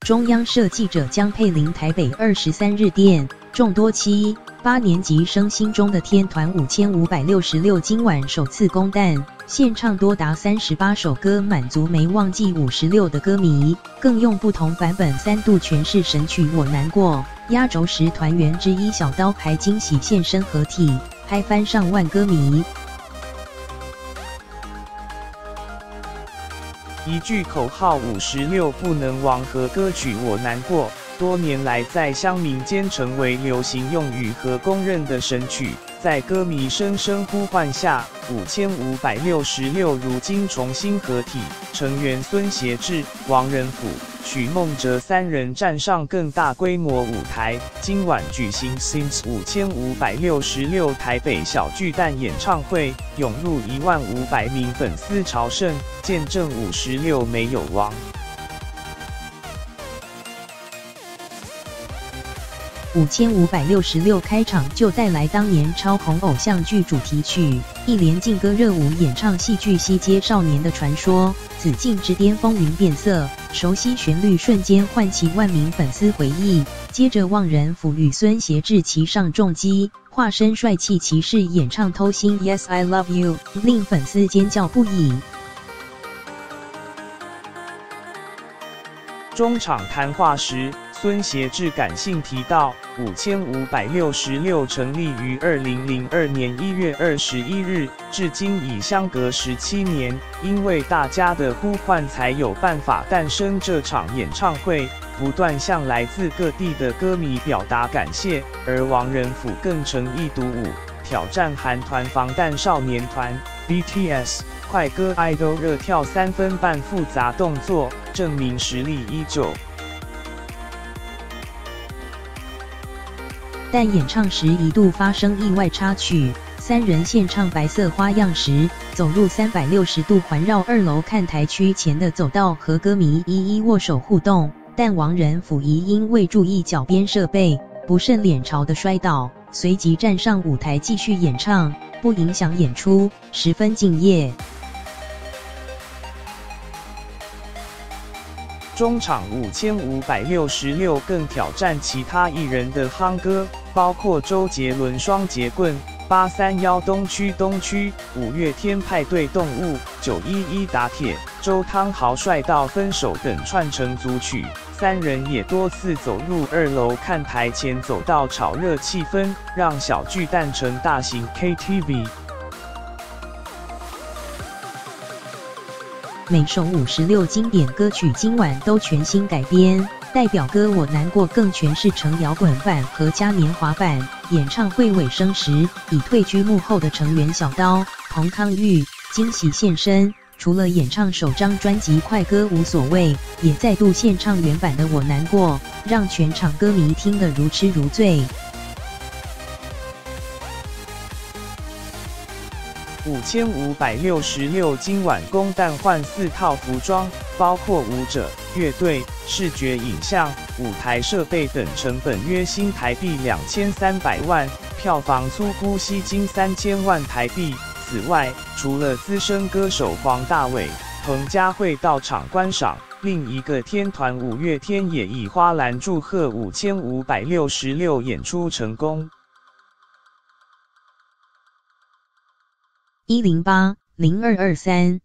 中央社记者江佩玲台北23日电，众多7、8年级生心中的天团5566今晚首次公诞，献唱多达38首歌，满足没忘记56的歌迷，更用不同版本3度诠释神曲《我难过》。压轴时团员之一小刀还惊喜现身合体，嗨翻上万歌迷。一句口号56不能忘和歌曲《我难过》，多年来在乡民间成为流行用语和公认的神曲。在歌迷声声呼唤下，5566如今重新合体，成员孙协志、王仁甫、许孟哲3人站上更大规模舞台。今晚举行 Since 5566台北小巨蛋演唱会，涌入15000名粉丝朝圣，见证56没有忘。5566开场就带来当年超红偶像剧主题曲，一连劲歌热舞演唱戏剧西街少年的传说，紫禁之巅风云变色，熟悉旋律瞬间唤起万名粉丝回忆。接着望仁甫与孙协志齐上重机，化身帅气骑士演唱偷心 Yes I Love You， 令粉丝尖叫不已。中场谈话时，孙协志感性提到，5566成立于2002年1月21日，至今已相隔17年。因为大家的呼唤，才有办法诞生这场演唱会，不断向来自各地的歌迷表达感谢。而王仁甫更诚意独舞，挑战韩团防弹少年团 BTS 快歌 idol 热跳3分半复杂动作，证明实力依旧。但演唱时一度发生意外插曲，3人献唱《白色花样》时，走入360度环绕2楼看台区前的走道，和歌迷一一握手互动。但王仁甫疑因未注意脚边设备，不慎脸朝的摔倒，随即站上舞台继续演唱，不影响演出，十分敬业。中场5566更挑战其他艺人的夯歌，包括周杰伦双节棍、831东区、五月天派对动物、911打铁、周汤豪帅到分手等串成组曲。3人也多次走入2楼看台前走道，炒热气氛，让小巨蛋成大型 KTV。每首56经典歌曲今晚都全新改编，代表歌《我难过》更诠释成摇滚版和嘉年华版。演唱会尾声时，已退居幕后的成员小刀、彭康裕惊喜现身，除了演唱首张专辑快歌无所谓，也再度献唱原版的《我难过》，让全场歌迷听得如痴如醉。5566今晚公诞换4套服装，包括舞者、乐队、视觉影像、舞台设备等，成本约新台币2300万，票房粗估吸金3000万台币。此外，除了资深歌手黄大炜、彭佳慧到场观赏，另一个天团五月天也以花篮祝贺5566演出成功。108-0223